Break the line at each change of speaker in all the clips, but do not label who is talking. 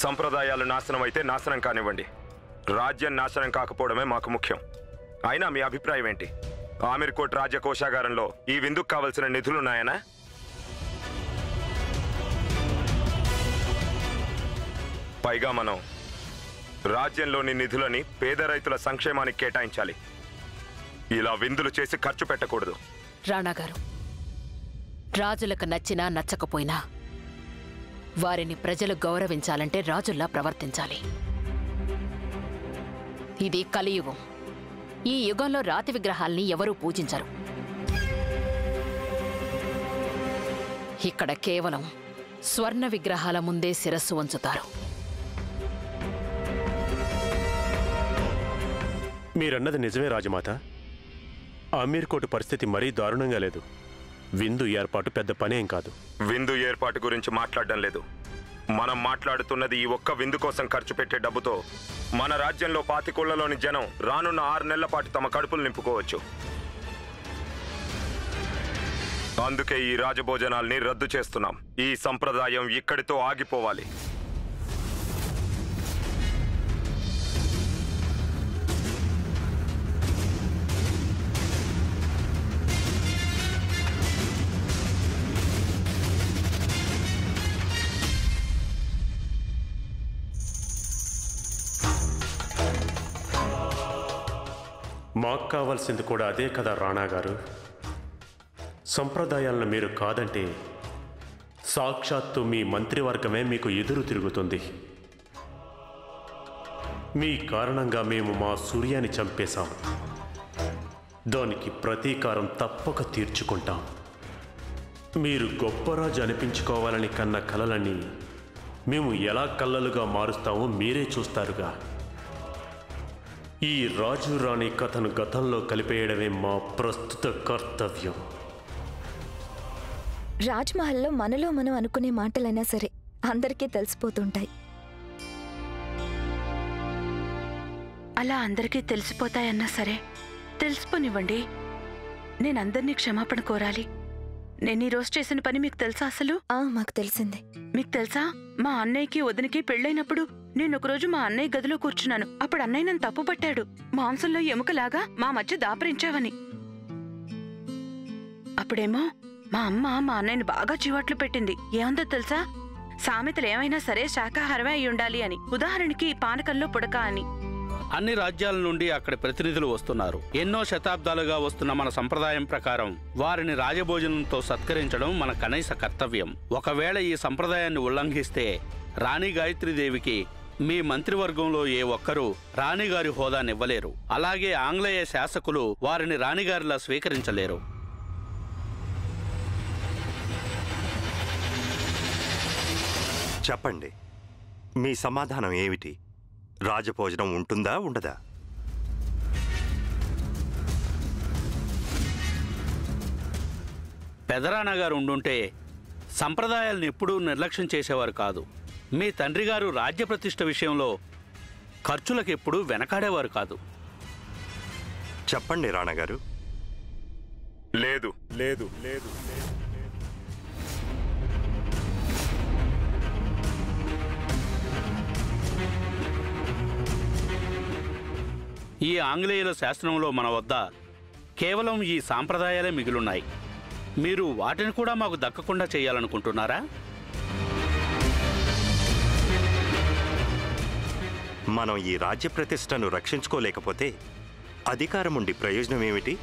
సంప్రదాయాలు నాశనం అయితే నాశనం కానివ్వండి, రాజ్యం నాశనం కాకపోవడమే మాకు ముఖ్యం. అయినా మీ అభిప్రాయం ఏంటి? ఆమీర్కోట్ రాజ్య కోశాగారంలో ఈ విందుకు కావలసిన నిధులున్నాయనా? పైగా మనం రాజ్యంలోని నిధులని పేద రైతుల సంక్షేమానికి కేటాయించాలి. ఇలా విందులు చేసి ఖర్చు పెట్టకూడదు.
రాణాగారు, రాజులకు నచ్చినా నచ్చకపోయినా వారిని ప్రజలు గౌరవించాలంటే రాజుల్లా ప్రవర్తించాలి. ఇది కలియుగం. ఈ యుగంలో రాతి విగ్రహాల్ని ఎవరూ పూజించరు. ఇక్కడ కేవలం స్వర్ణ విగ్రహాల ముందే శిరస్సు వంచుతారు.
మీరన్నది నిజమే రాజమాత. అమీర్కోట్ పరిస్థితి మరీ దారుణంగా లేదు. విందు ఏర్పాటు పెద్ద పనేం కాదు.
విందు ఏర్పాటు గురించి మాట్లాడడం లేదు. మనం మాట్లాడుతున్నది ఈ ఒక్క విందు కోసం ఖర్చు పెట్టే డబ్బుతో మన రాజ్యంలో 5 కోళ్లలోని జనం రానున్న 6 నెలల పాటు తమ కడుపులు నింపుకోవచ్చు. అందుకే ఈ రాజభోజనాల్ని రద్దు చేస్తున్నాం. ఈ సంప్రదాయం ఇక్కడితో ఆగిపోవాలి.
మాకు కావాల్సింది కూడా అదే కదా రాణాగారు. సంప్రదాయాలను మీరు కాదంటే సాక్షాత్తు మీ మంత్రివర్గమే మీకు ఎదురు తిరుగుతుంది. మీ కారణంగా మేము మా సూర్యాన్ని చంపేశాం. దానికి ప్రతీకారం తప్పక తీర్చుకుంటాం. మీరు గొప్పరాజు అనిపించుకోవాలని కన్న కలలని మేము ఎలా కళ్ళలుగా మారుస్తామో మీరే చూస్తారుగా. ఈ రాజు రాణి కథను గతంలో కలిపేయడమే మా ప్రస్తుత కర్తవ్యం.
రాజ్మహల్లో మనలో మనం అనుకునే మాటలైనా సరే అందరికీ తెలిసిపోతుంటాయి.
అలా అందరికీ తెలిసిపోతాయన్నా సరే తెలిసిపోనివ్వండి. నేనందరినీ క్షమాపణ కోరాలి. నేను ఈ రోజు చేసిన పని మీకు తెలుసా? అసలు
మాకు తెలిసిందే.
మీకు తెలుసా, మా అన్నయ్యకి వదినికి పెళ్ళైనప్పుడు నేను ఒకరోజు మా అన్నయ్య గదిలో కూర్చున్నాను. అప్పుడు అన్నయ్య నన్ను తప్పు పట్టాడు. మాంసంలో ఎముకలాగా మా మధ్య దాపరించావని. అప్పుడేమో మా అమ్మ మా అన్నయ్యని బాగా చివాట్లు పెట్టింది. ఏముందో తెలుసా, సామెతలు ఏమైనా సరే శాకాహారమే అయి ఉండాలి అని. ఉదాహరణకి పానకంలో పుడక అని.
అన్ని రాజ్యాల నుండి అక్కడి ప్రతినిధులు వస్తున్నారు. ఎన్నో శతాబ్దాలుగా వస్తున్న మన సంప్రదాయం ప్రకారం వారిని రాజభోజనంతో సత్కరించడం మన కనీస కర్తవ్యం. ఒకవేళ ఈ సంప్రదాయాన్ని ఉల్లంఘిస్తే రాణి గాయత్రీదేవికి మీ మంత్రివర్గంలో ఏ ఒక్కరూ రాణిగారి హోదానివ్వలేరు. అలాగే ఆంగ్లేయ శాసకులు వారిని రాణిగారిలా స్వీకరించలేరు.
చెప్పండి, మీ సమాధానం ఏమిటి? రాజభోజనం ఉంటుందా ఉండదా?
పెదరాన్నగారు ఉండుంటే సంప్రదాయాలను ఎప్పుడూ నిర్లక్ష్యం చేసేవారు కాదు. మీ తండ్రి గారు రాజ్య ప్రతిష్ఠ విషయంలో ఖర్చులకు ఎప్పుడూ వెనకాడేవారు కాదు.
చెప్పండి రాణగారు.
లేదు లేదు లేదు
ఈ ఆంగ్లేయుల శాసనంలో మన వద్ద కేవలం ఈ సాంప్రదాయాలే మిగిలున్నాయి. మీరు వాటిని కూడా మాకు దక్కకుండా చేయాలనుకుంటున్నారా?
మనం ఈ రాజ్య ప్రతిష్టను రక్షించుకోలేకపోతే అధికారం ఉండి ప్రయోజనం ఏమిటి?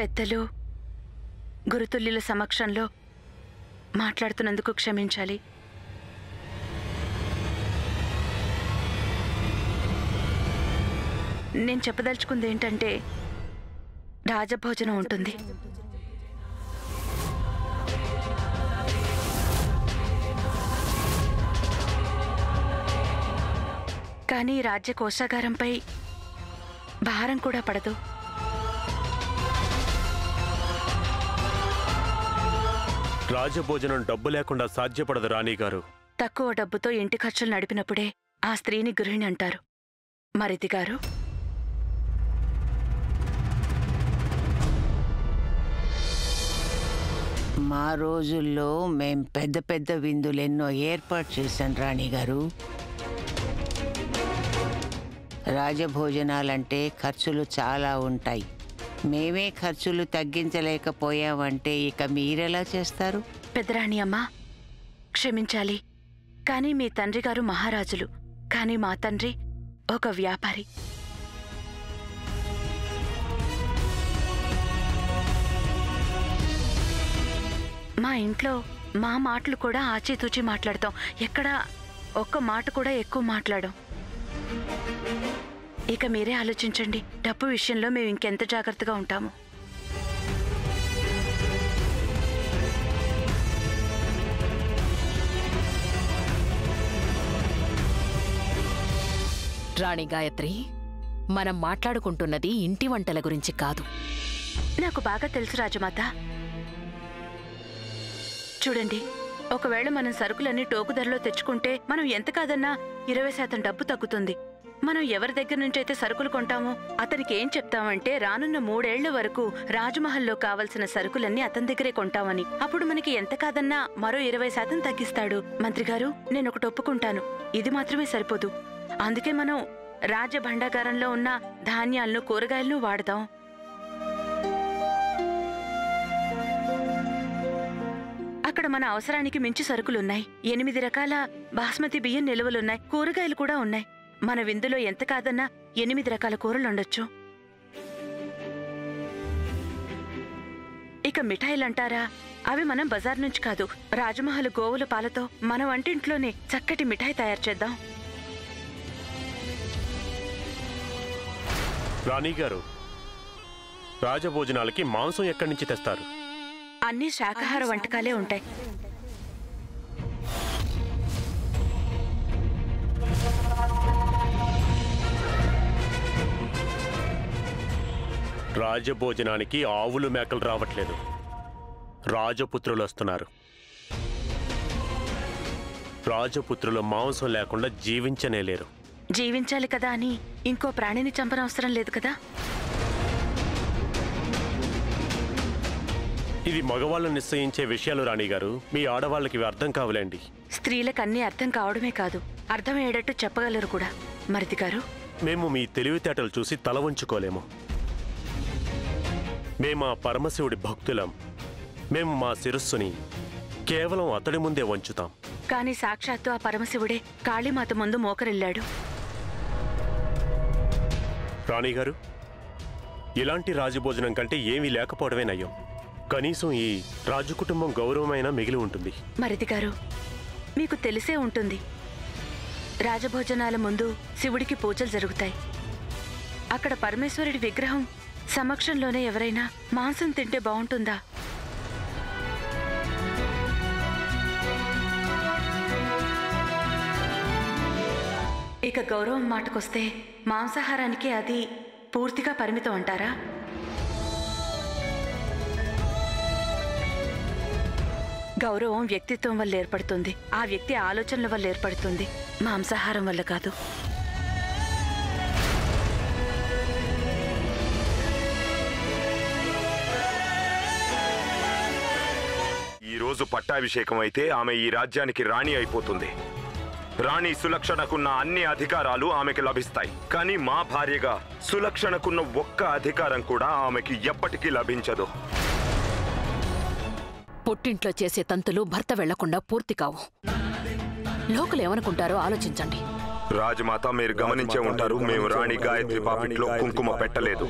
పెద్దలు, గురుతుల్యుల సమక్షంలో మాట్లాడుతున్నందుకు క్షమించాలి. నేను చెప్పదలుచుకుంది ఏంటంటే రాజభోజనం ఉంటుంది. కానీ రాజ్య కోశాగారంపై భారం కూడా పడదు.
రాజభోజనం డబ్బు లేకుండా సాధ్యపడదు రాణిగారు.
తక్కువ డబ్బుతో ఇంటి ఖర్చులు నడిపినప్పుడే ఆ స్త్రీని గృహిణి అంటారు. మరిది గారు,
మా రోజుల్లో మేం పెద్ద పెద్ద విందులెన్నో ఏర్పాటు చేశాం రాణిగారు. రాజభోజనాలంటే ఖర్చులు చాలా ఉంటాయి. మేమే ఖర్చులు తగ్గించలేకపోయామంటే ఇక మీరెలా చేస్తారు?
పెద్దరాణి అమ్మ, క్షమించాలి, కానీ మీ తండ్రి గారు మహారాజులు, కానీ మా తండ్రి ఒక వ్యాపారి. మా ఇంట్లో మా మాటలు కూడా ఆచితూచి మాట్లాడతాం. ఎక్కడా ఒక్క మాట కూడా ఎక్కువ మాట్లాడం. ఇక మీరే ఆలోచించండి, డబ్బు విషయంలో మేము ఇంకెంత జాగ్రత్తగా ఉంటాము.
రాణి గాయత్రి, మనం మాట్లాడుకుంటున్నది ఇంటి వంటల గురించి కాదు.
నాకు బాగా తెలుసు రాజమాత. చూడండి, ఒకవేళ మనం సరుకులన్నీ టోకు ధరలో తెచ్చుకుంటే మనం ఎంత కాదన్నా 20% డబ్బు తగ్గుతుంది. మనం ఎవరి దగ్గర నుంచైతే సరుకులు కొంటామో అతనికి ఏం చెప్తామంటే రానున్న 3 ఏళ్ల వరకు రాజమహల్లో కావలసిన సరుకులన్నీ అతని దగ్గరే కొంటామని. అప్పుడు మనకి ఎంత కాదన్నా మరో 20% తగ్గిస్తాడు. మంత్రి గారు, నేను ఒకటి ఒప్పుకుంటాను, ఇది మాత్రమే సరిపోదు. అందుకే మనం రాజ భండాగారంలో ఉన్న ధాన్యాలను, కూరగాయలను వాడతాం. అక్కడ మన అవసరానికి మించి సరుకులున్నాయి. 8 రకాల బాస్మతి బియ్యం నిల్వలున్నాయి. కూరగాయలు కూడా ఉన్నాయి. మన విందులో ఎంత కాదన్నా 8 రకాల కూరలుండొచ్చు. ఇక మిఠాయిలంటారా, అవి మనం బజార్ నుంచి కాదు, రాజమహల్ గోవుల పాలతో మన వంటింట్లోనే చక్కటి మిఠాయి తయారు చేద్దాం.
రాణిగారు, రాజభోజనాలకి మాంసం ఎక్కడి నుంచి తెస్తారు?
అన్ని శాకాహార వంటకాలే ఉంటాయి.
రాజభోజనానికి ఆవులు మేకలు రావట్లేదు, రాజపుత్రులు వస్తున్నారు. రాజపుత్రులు మాంసం లేకుండా జీవించనేలేరు.
జీవించాలి కదా అని ఇంకో ప్రాణిని చంపనవసరం లేదు కదా.
ఇది మగవాళ్ళు నిశ్చయించే విషయాలు రాణిగారు. మీ ఆడవాళ్ళకి ఇవి అర్థం కావులేండి.
స్త్రీలకు అన్నీ అర్థం కావడమే కాదు, అర్థమయ్యేటట్టు చెప్పగలరు కూడా. మరిది గారు,
మేము మీ తెలివితేటలు చూసి తల వంచుకోలేము. మేము ఆ పరమశివుడి భక్తులం. మేము మా శిరస్సుని కేవలం అతడి ముందే వంచుతాం.
కానీ సాక్షాత్తు ఆ పరమశివుడే కాళీమాత ముందు మోకరిల్లాడు.
రాణిగారు, ఇలాంటి రాజభోజనం కంటే ఏమీ లేకపోవడమే నయం. కనీసం ఈ రాజకుటుంబం గౌరవమైనా మిగిలి ఉంటుంది.
మరిది గారు, మీకు తెలిసే ఉంటుంది, రాజభోజనాల ముందు శివుడికి పూజలు జరుగుతాయి. అక్కడ పరమేశ్వరుడి విగ్రహం సమక్షంలోనే ఎవరైనా మాంసం తింటే బాగుంటుందా? ఇక గౌరవం మాటకొస్తే మాంసాహారానికి అది పూర్తిగా పరిమితం అంటారా? గౌరవం వ్యక్తిత్వం వల్ల ఏర్పడుతుంది. ఆ వ్యక్తి ఆలోచనల వల్ల ఏర్పడుతుంది, మాంసాహారం వల్ల కాదు.
ఈ రోజు పట్టాభిషేకం అయితే ఆమె ఈ రాజ్యానికి రాణి అయిపోతుంది. రాణి సులక్షణకున్న అన్ని అధికారాలు ఆమెకి లభిస్తాయి. కానీ మా భార్యగా సులక్షణకున్న ఒక్క అధికారం కూడా ఆమెకి ఎప్పటికీ లభించదు.
పుట్టింట్లో చేసే తంతులు భర్త వెళ్లకుండా పూర్తి కావు. లోకలు ఏమనుకుంటారో ఆలోచించండి.
రాజమాత, మీరు గమనించే ఉంటారు, మేము రాణి గాయత్రి పాపిట్లో కుంకుమ పెట్టలేదు.